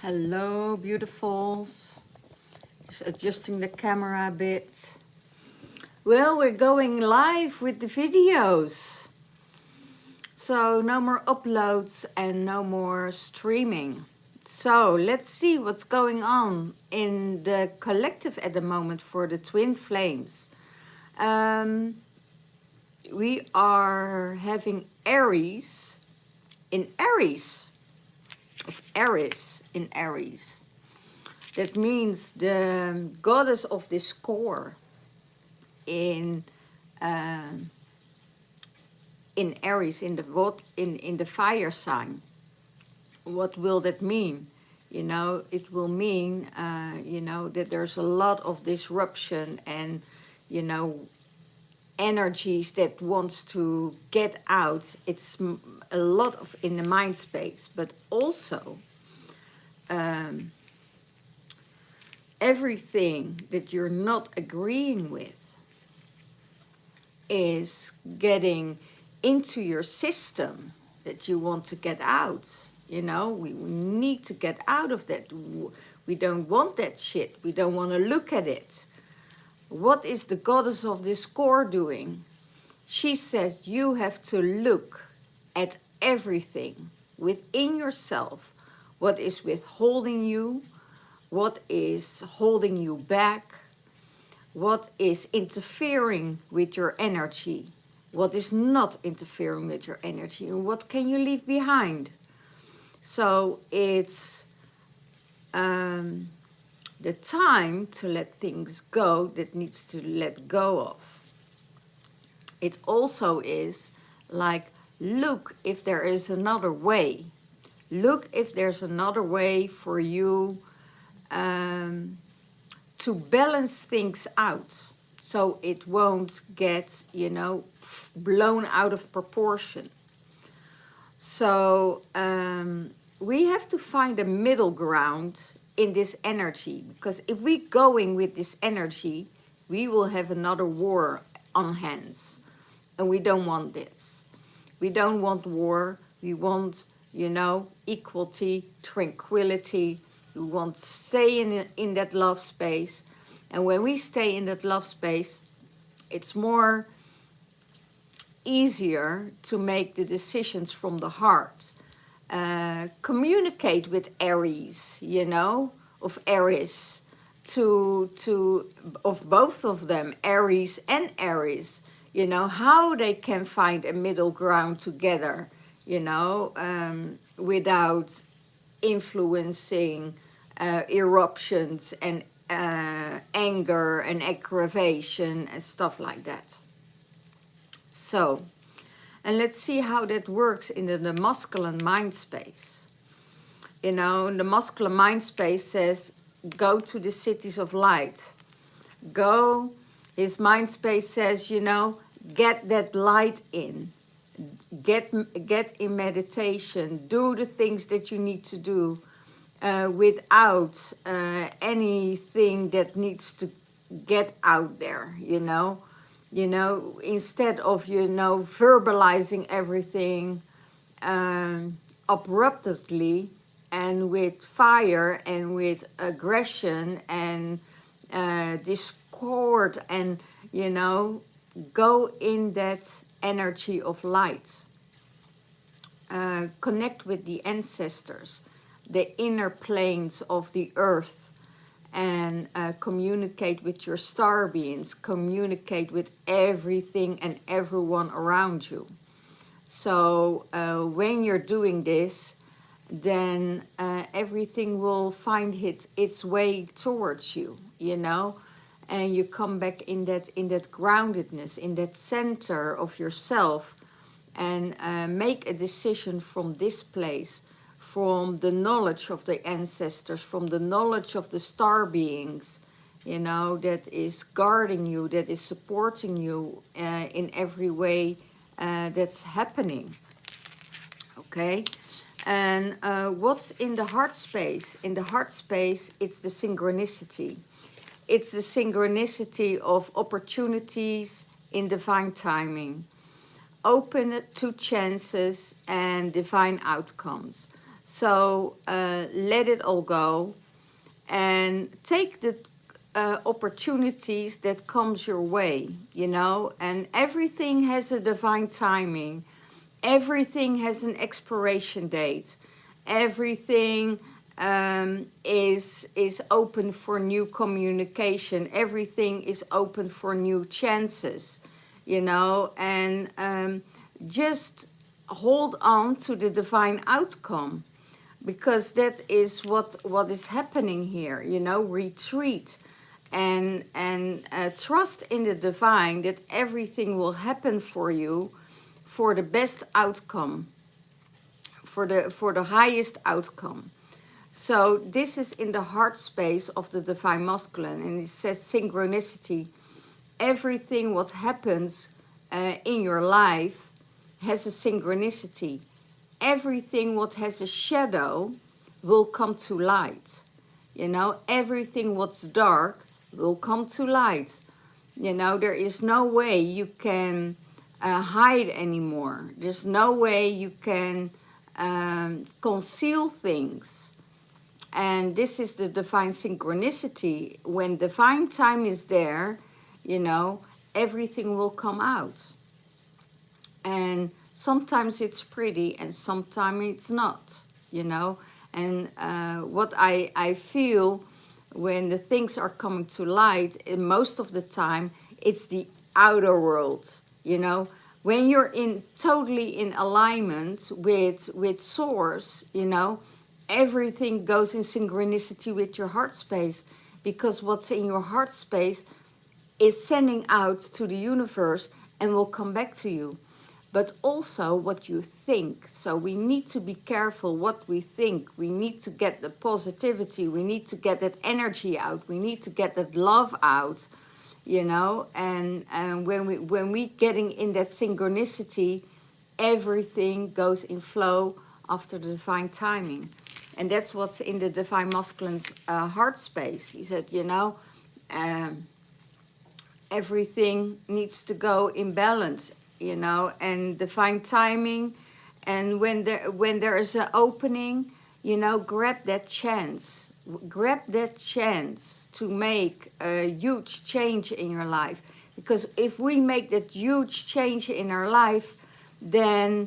Hello, beautifuls. Just adjusting the camera a bit. Well, we're going live with the videos. So no more uploads and no more streaming. So let's see what's going on in the collective at the moment for the twin flames. We are having Aries in Aries, of Aries in Aries. That means the goddess of discord in Aries, in the fire sign. What will that mean? It will mean that there's a lot of disruption and energies that wants to get out. It's a lot of in the mind space, but also everything that you're not agreeing with is getting into your system that you want to get out. We need to get out of that. We don't want that shit. We don't want to look at it. What is the goddess of discord doing? She says you have to look at everything within yourself. What is withholding you? What is holding you back? What is interfering with your energy? What is not interfering with your energy? And what can you leave behind? So it's the time to let things go that needs to let go of. It also is like, look if there is another way. Look if there's another way for you to balance things out so it won't get, blown out of proportion. So we have to find a middle ground in this energy, because if we going with this energy, we will have another war on hands, and we don't want this. We don't want war. We want, equality, tranquility. We want to stay in that love space. And when we stay in that love space, it's more easier to make the decisions from the heart. Communicate with Aries, of Aries, of both of them, Aries and Aries, how they can find a middle ground together, without influencing eruptions and anger and aggravation and stuff like that. So, and let's see how that works in the masculine mind space. The masculine mind space says, go to the cities of light. Go, his mind space says, get that light in. Get in meditation. Do the things that you need to do without anything that needs to get out there, instead of, verbalizing everything abruptly and with fire and with aggression and discord, and, go in that energy of light. Connect with the ancestors, the inner planes of the earth, and communicate with your star beings, communicate with everything and everyone around you. So when you're doing this, then everything will find its way towards you, and you come back in that groundedness, in that center of yourself, and make a decision from this place, from the knowledge of the ancestors, from the knowledge of the star beings, that is guarding you, that is supporting you in every way that's happening. Okay? And what's in the heart space? In the heart space, it's the synchronicity. It's the synchronicity of opportunities in divine timing, open to chances and divine outcomes. So let it all go and take the opportunities that comes your way, you know, and everything has a divine timing. Everything has an expiration date. Everything is open for new communication. Everything is open for new chances, you know, and just hold on to the divine outcome, because that is what is happening here, you know. Retreat and trust in the divine, that everything will happen for you for the best outcome, for the highest outcome. So this is in the heart space of the divine masculine, and it says synchronicity. Everything what happens in your life has a synchronicity. Everything what has a shadow will come to light. You know, everything what's dark will come to light. You know, there is no way you can hide anymore. There's no way you can conceal things. And this is the divine synchronicity. When divine time is there, you know, everything will come out. And sometimes it's pretty and sometimes it's not, you know. And what I feel when the things are coming to light, most of the time, it's the outer world, you know. When you're totally in alignment with source, you know, everything goes in synchronicity with your heart space, because what's in your heart space is sending out to the universe and will come back to you. But also what you think. So we need to be careful what we think. We need to get the positivity. We need to get that energy out. We need to get that love out, you know. And when we getting in that synchronicity, everything goes in flow after the divine timing. And that's what's in the divine masculine's heart space. He said, you know, everything needs to go in balance, you know, and divine timing. And when there is an opening, you know, grab that chance. Grab that chance to make a huge change in your life. Because if we make that huge change in our life, then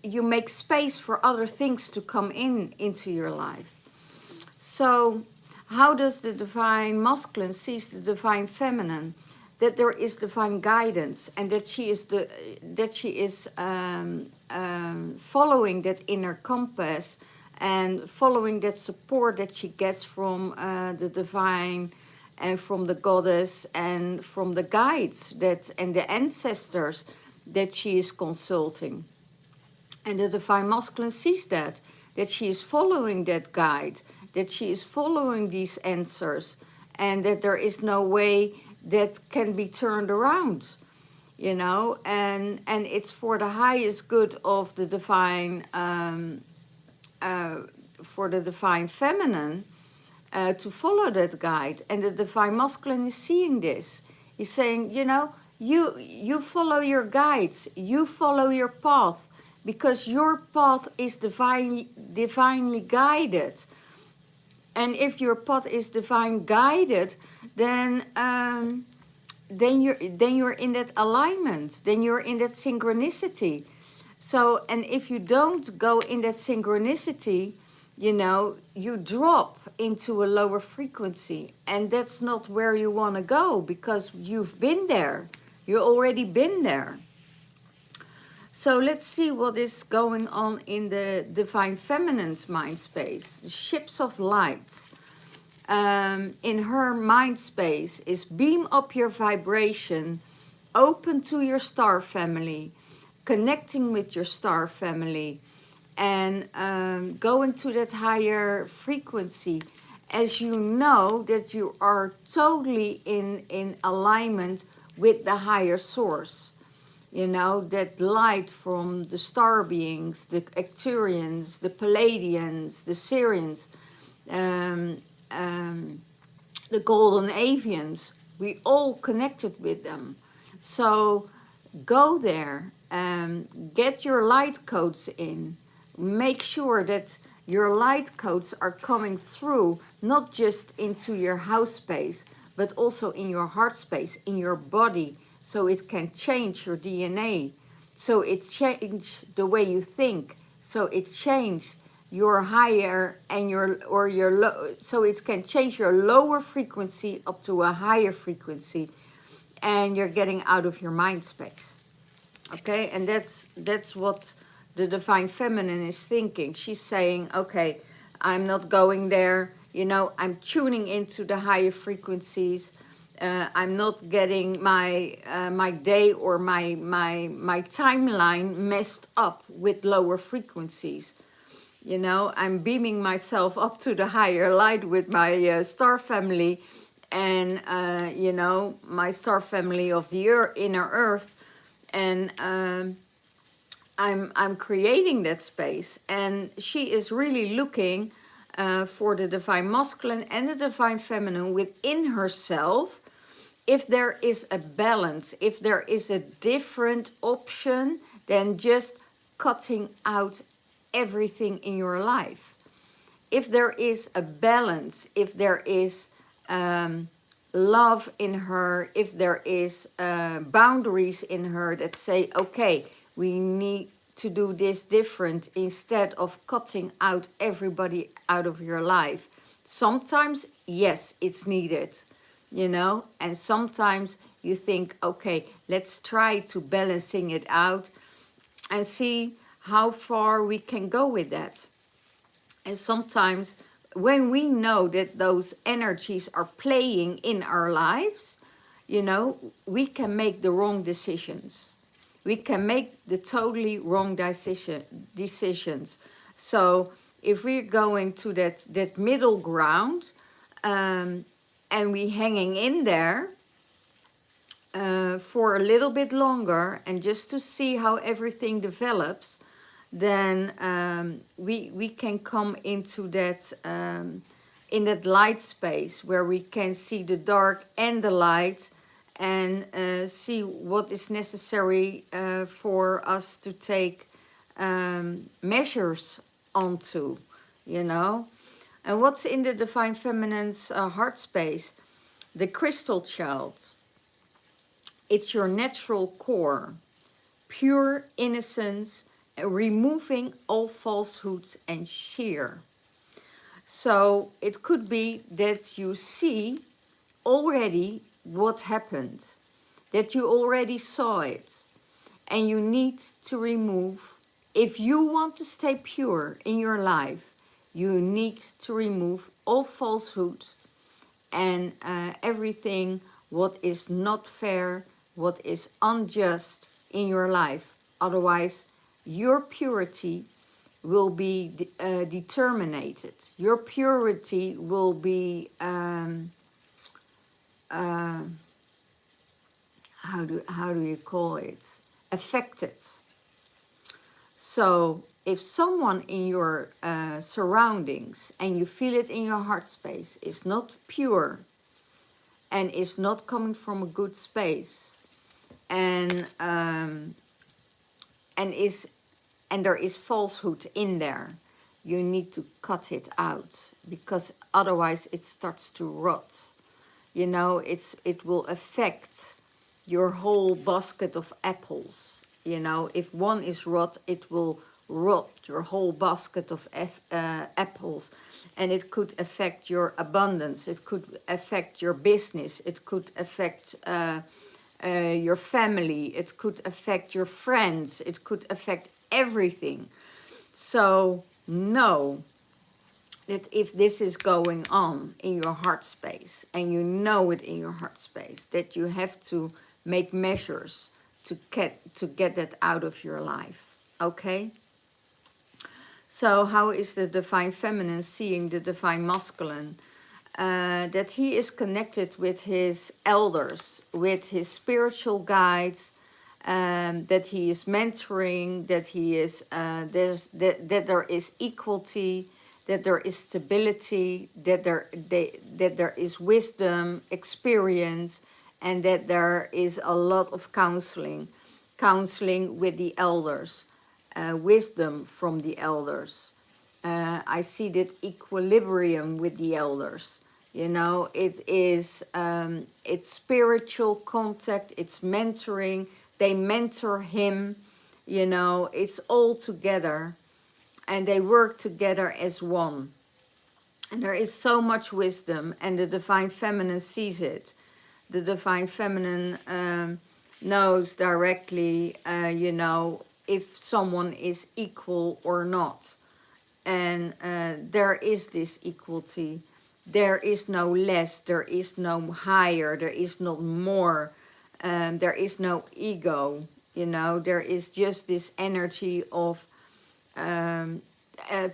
you make space for other things to come into your life. So how does the divine masculine sees the divine feminine? That there is divine guidance, and that she is following that inner compass and following that support that she gets from the divine and from the goddess and from the guides and the ancestors that she is consulting. And the divine masculine sees that she is following that guide, that she is following these answers, and that there is no way that can be turned around, you know. And it's for the highest good of the divine, for the divine feminine, to follow that guide. And the divine masculine is seeing this. He's saying, you know, you follow your guides, you follow your path, because your path is divinely guided. And if your path is divine guided, then you're in that alignment, then you're in that synchronicity. So, and if you don't go in that synchronicity, you know, you drop into a lower frequency, and that's not where you want to go, because you've been there. You've already been there. So let's see what is going on in the divine feminine's mind space. The ships of light. In her mind space is beam up your vibration, open to your star family, connecting with your star family, and go into that higher frequency, as you know that you are totally in alignment with the higher source. You know, that light from the star beings, the Acturians, the Palladians, the Syrians, the golden avians, we all connected with them. So go there, get your light codes in, make sure that your light codes are coming through, not just into your house space, but also in your heart space, in your body, so it can change your DNA, so it change the way you think, so it change your higher and your low, so it can change your lower frequency up to a higher frequency, and you're getting out of your mind space. Okay, and that's what the divine feminine is thinking. She's saying, okay, I'm not going there, you know, I'm tuning into the higher frequencies. I'm not getting my my day or my timeline messed up with lower frequencies. You know, I'm beaming myself up to the higher light with my star family, and you know, my star family of the inner earth, and I'm creating that space. And she is really looking for the divine masculine and the divine feminine within herself. If there is a balance, if there is a different option than just cutting out everything in your life. If there is a balance, if there is love in her, if there is boundaries in her that say, okay, we need to do this different instead of cutting out everybody out of your life. Sometimes, yes, it's needed, you know, and sometimes you think, okay, let's try to balancing it out and see how far we can go with that. And sometimes when we know that those energies are playing in our lives, you know, we can make the wrong decisions. We can make the totally wrong decisions. So if we're going to that middle ground, and we hanging in there for a little bit longer, and just to see how everything develops, then we can come into that in that light space where we can see the dark and the light, and see what is necessary for us to take measures onto, you know. And what's in the divine feminine's heart space? The crystal child. It's your natural core, pure innocence, removing all falsehoods and sheer. So it could be that you see already what happened, that you already saw it, and you need to remove. If you want to stay pure in your life, you need to remove all falsehood and everything what is not fair, what is unjust in your life. Otherwise, your purity will be determined. Your purity will be how do you call it? Affected. So if someone in your surroundings, and you feel it in your heart space, is not pure and is not coming from a good space, and there is falsehood in there, you need to cut it out, because otherwise it starts to rot. You know, it will affect your whole basket of apples. You know, if one is rot, it will rot your whole basket of apples, and it could affect your abundance. It could affect your business. It could affect your family. It could affect your friends. It could affect everything. So know that if this is going on in your heart space, and you know it in your heart space, that you have to make measures to get that out of your life. Okay? So how is the divine feminine seeing the divine masculine? That he is connected with his elders, with his spiritual guides, that he is mentoring, that he is that there is equality, that there is stability, that there is wisdom, experience, and that there is a lot of counseling with the elders. wisdom from the elders. I see that equilibrium with the elders. You know, it's spiritual contact, it's mentoring. They mentor him, you know, it's all together. And they work together as one. And there is so much wisdom, and the Divine Feminine sees it. The Divine Feminine knows directly, you know, if someone is equal or not. And there is this equality. There is no less, there is no higher, there is not more. There is no ego, you know. There is just this energy of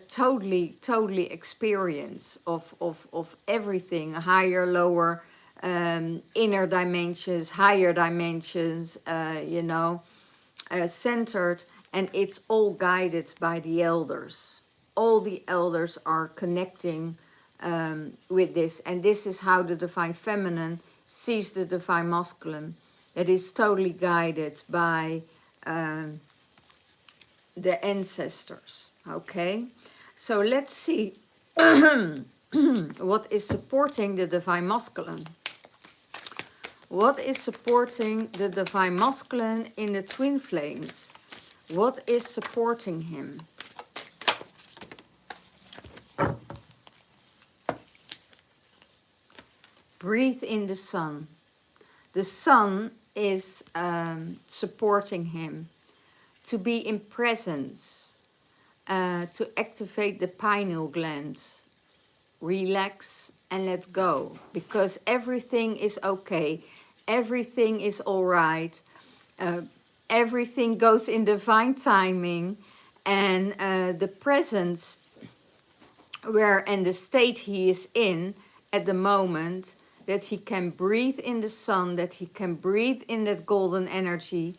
totally experience of everything, higher, lower, inner dimensions, higher dimensions, you know, centered, and it's all guided by the elders. All the elders are connecting with this, and this is how the Divine Feminine sees the Divine Masculine. It is totally guided by the ancestors. Okay, so let's see what is supporting the Divine Masculine. What is supporting the Divine Masculine in the Twin Flames? What is supporting him? Breathe in the sun. The sun is supporting him to be in presence, to activate the pineal gland. Relax and let go, because everything is okay. Everything is all right. Everything goes in divine timing, and the presence and the state he is in at the moment, that he can breathe in the sun, that he can breathe in that golden energy,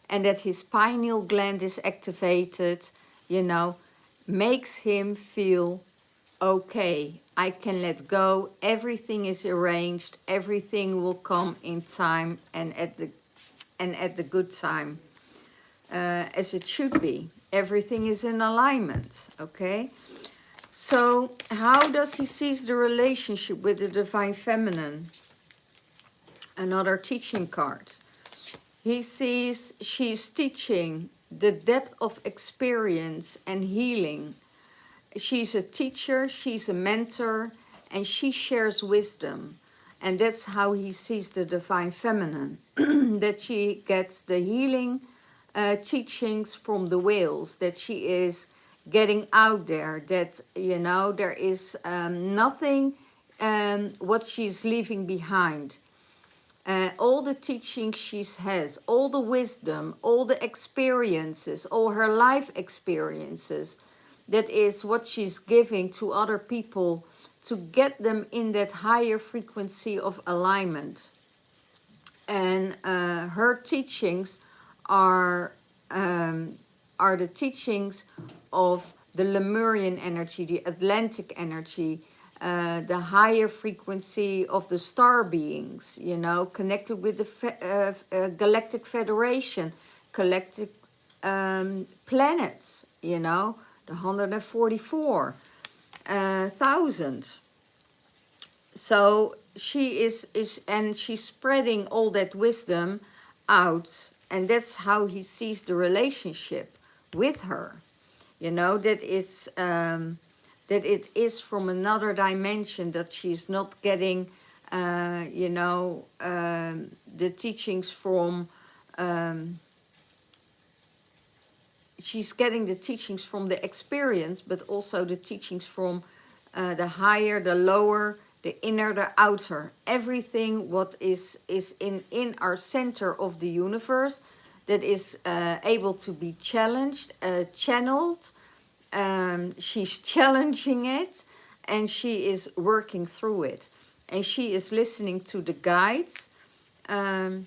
and that his pineal gland is activated, you know, makes him feel okay. I can let go. Everything is arranged. Everything will come in time and at the good time, as it should be. Everything is in alignment. Okay. So how does he see the relationship with the Divine Feminine? Another teaching card. He sees she's teaching the depth of experience and healing. She's a teacher, she's a mentor, and she shares wisdom. And that's how he sees the Divine Feminine. That she gets the healing teachings from the whales, that she is getting out there, that, you know, there is nothing what she's leaving behind. All the teachings she has, all the wisdom, all the experiences, all her life experiences, that is what she's giving to other people to get them in that higher frequency of alignment. And her teachings are the teachings of the Lemurian energy, the Atlantic energy, the higher frequency of the star beings, you know, connected with the Galactic Federation, galactic planets, you know, the 144,000. So she is and she's spreading all that wisdom out, and that's how he sees the relationship with her. You know, that it's that it is from another dimension, that she's not getting, you know, the teachings from, she's getting the teachings from the experience, but also the teachings from the higher, the lower, the inner, the outer. Everything what is in our center of the universe, that is able to be challenged, channeled. She's challenging it, and she is working through it, and she is listening to the guides, and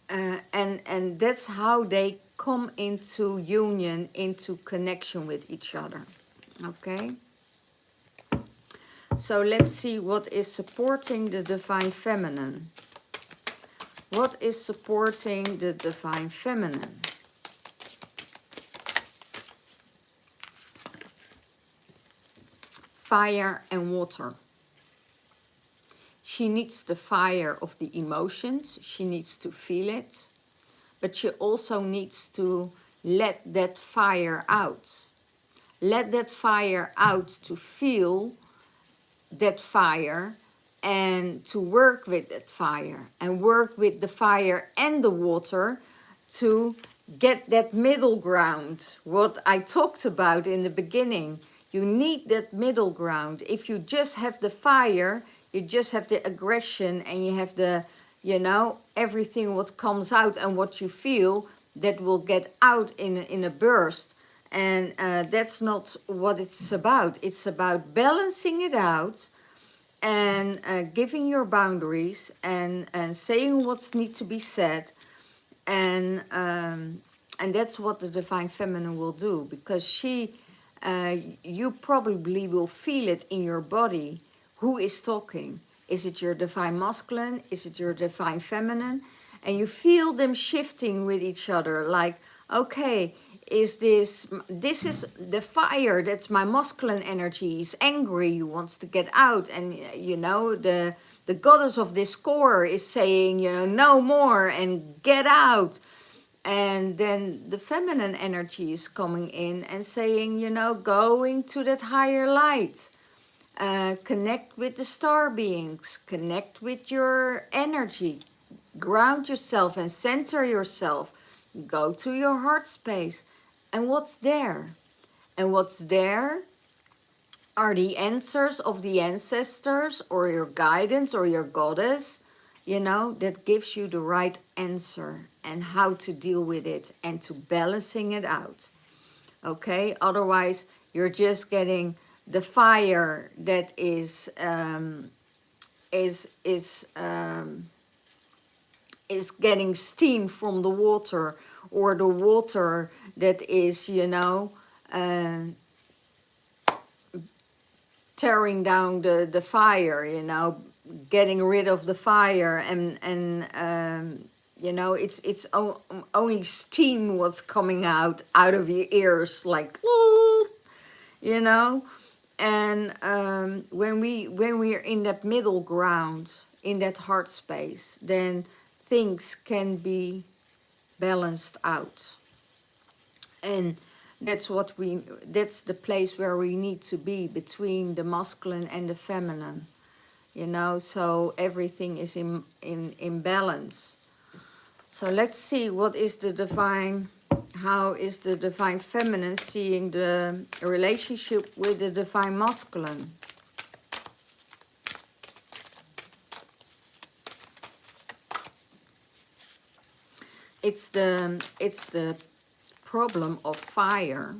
that's how they come into union, into connection with each other. Okay, so let's see what is supporting the Divine Feminine. What is supporting the Divine Feminine? fire and water. She needs the fire of the emotions. She needs to feel it. But she also needs to let that fire out. Let that fire out to feel that fire and to work with that fire. And work with the fire and the water to get that middle ground. What I talked about in the beginning. You need that middle ground. If you just have the fire, you just have the aggression and you have the, you know, everything what comes out and what you feel that will get out in a burst. And that's not what it's about. It's about balancing it out and giving your boundaries and saying what needs to be said. And that's what the Divine Feminine will do, because she, you probably will feel it in your body. Who is talking? Is it your Divine Masculine? Is it your Divine Feminine? And you feel them shifting with each other, like, okay, is this is the fire, that's my masculine energy. He's angry, he wants to get out. And, you know, the goddess of discord is saying, you know, no more and get out. And then the feminine energy is coming in and saying, you know, going to that higher light. Connect with the star beings, connect with your energy, ground yourself and center yourself, go to your heart space. And what's there? And what's there are the answers of the ancestors or your guidance or your goddess, you know, that gives you the right answer and how to deal with it and to balancing it out. Okay, otherwise you're just getting the fire that is getting steam from the water, or the water that is, you know, tearing down the fire, you know, getting rid of the fire, and you know, it's only steam what's coming out of your ears, like, you know. And when we are in that middle ground, in that heart space, then things can be balanced out. And that's the place where we need to be, between the masculine and the feminine, you know, so everything is in balance. So let's see, what is the divine, how is the Divine Feminine seeing the relationship with the Divine Masculine? It's the problem of fire.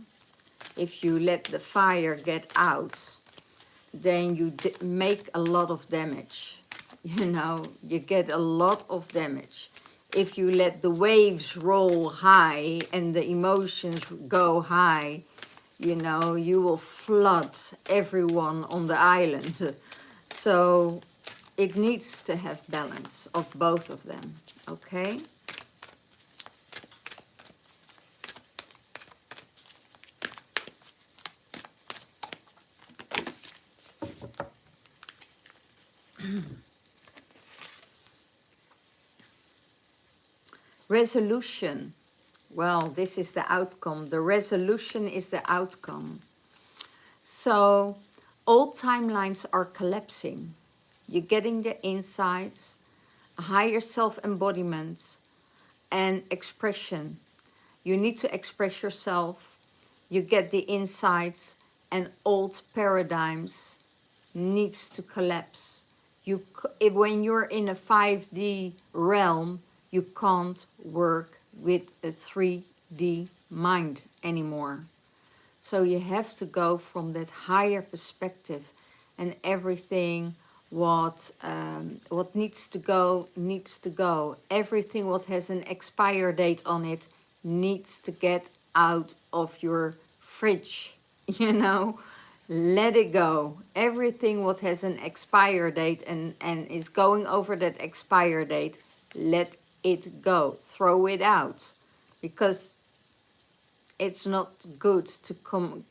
If you let the fire get out, then you make a lot of damage. You know, you get a lot of damage. If you let the waves roll high and the emotions go high, you know, you will flood everyone on the island. So it needs to have balance of both of them, okay? Resolution. Well, this is the outcome. The resolution is the outcome. So all timelines are collapsing. You're getting the insights, a higher self-embodiment, and expression. You need to express yourself. You get the insights, and old paradigms needs to collapse. When you're in a 5D realm, you can't work with a 3D mind anymore. So you have to go from that higher perspective, and everything what needs to go, needs to go. Everything what has an expire date on it needs to get out of your fridge, you know. Let it go. Everything what has an expire date and is going over that expire date, let it go. Throw it out, because it's not good to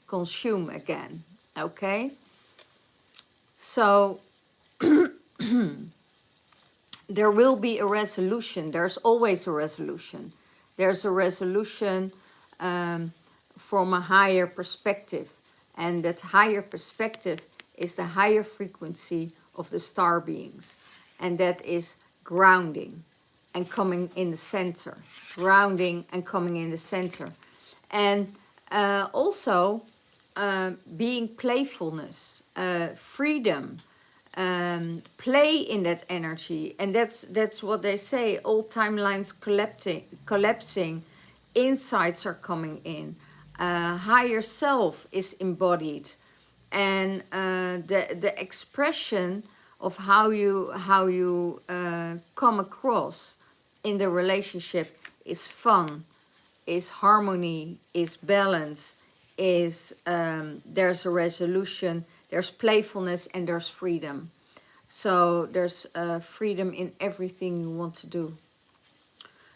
consume again, okay? So there will be a resolution. There's always a resolution. There's a resolution from a higher perspective. And that higher perspective is the higher frequency of the star beings. And that is grounding and coming in the center. Grounding and coming in the center. And also being playfulness, freedom, play in that energy. And that's what they say. All timelines collapsing, insights are coming in, higher self is embodied, and the expression of how you come across in the relationship is fun, is harmony, is balance, is there's a resolution, there's playfulness, and there's freedom. So there's freedom in everything you want to do.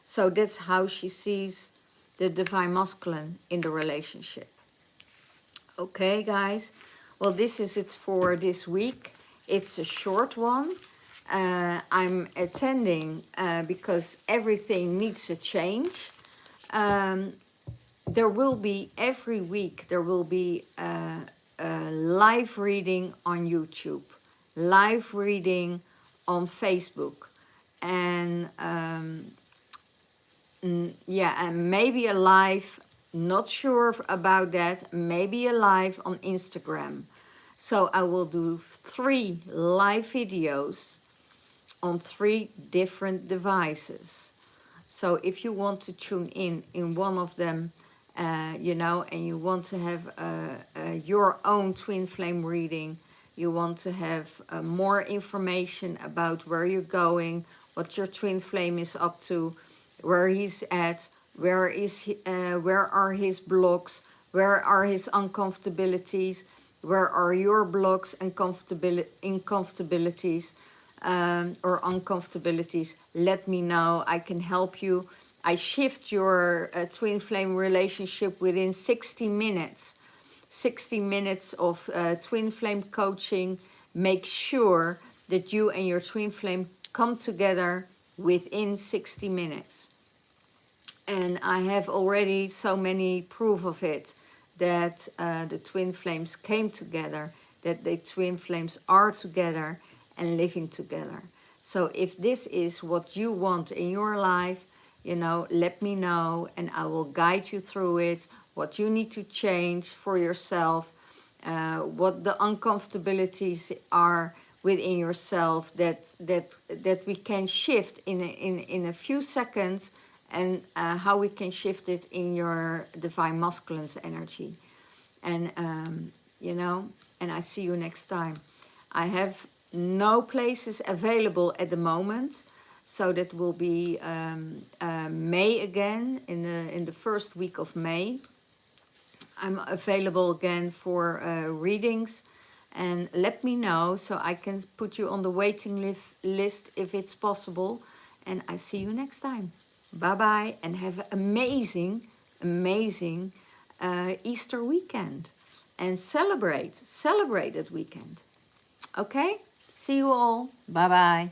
So that's how she sees the divine masculine in the relationship. Okay, guys. Well, this is it for this week. It's a short one. I'm attending because everything needs a change. There will be, every week, there will be a live reading on YouTube, live reading on Facebook, and yeah, and maybe a live, not sure about that, maybe a live on Instagram. So I will do 3 live videos on 3 different devices. So if you want to tune in one of them, you know, and you want to have your own twin flame reading, you want to have more information about where you're going, what your twin flame is up to, where he's at, where are his blocks, where are his uncomfortabilities, where are your blocks and uncomfortabilities, or uncomfortabilities, let me know. I can help you. I shift your twin flame relationship within 60 minutes. 60 minutes of twin flame coaching. Make sure that you and your twin flame come together within 60 minutes. And I have already so many proof of it, that the twin flames came together, that the twin flames are together and living together. So if this is what you want in your life, you know, let me know and I will guide you through it, what you need to change for yourself, what the uncomfortabilities are within yourself that we can shift in a few seconds, and how we can shift it in your divine masculine's energy. And you know, and I see you next time. I have no places available at the moment, so that will be May again, in the first week of May. I'm available again for readings, and let me know so I can put you on the waiting list if it's possible. And I see you next time. Bye bye, and have an amazing, amazing Easter weekend, and celebrate that weekend. Okay, see you all. Bye bye.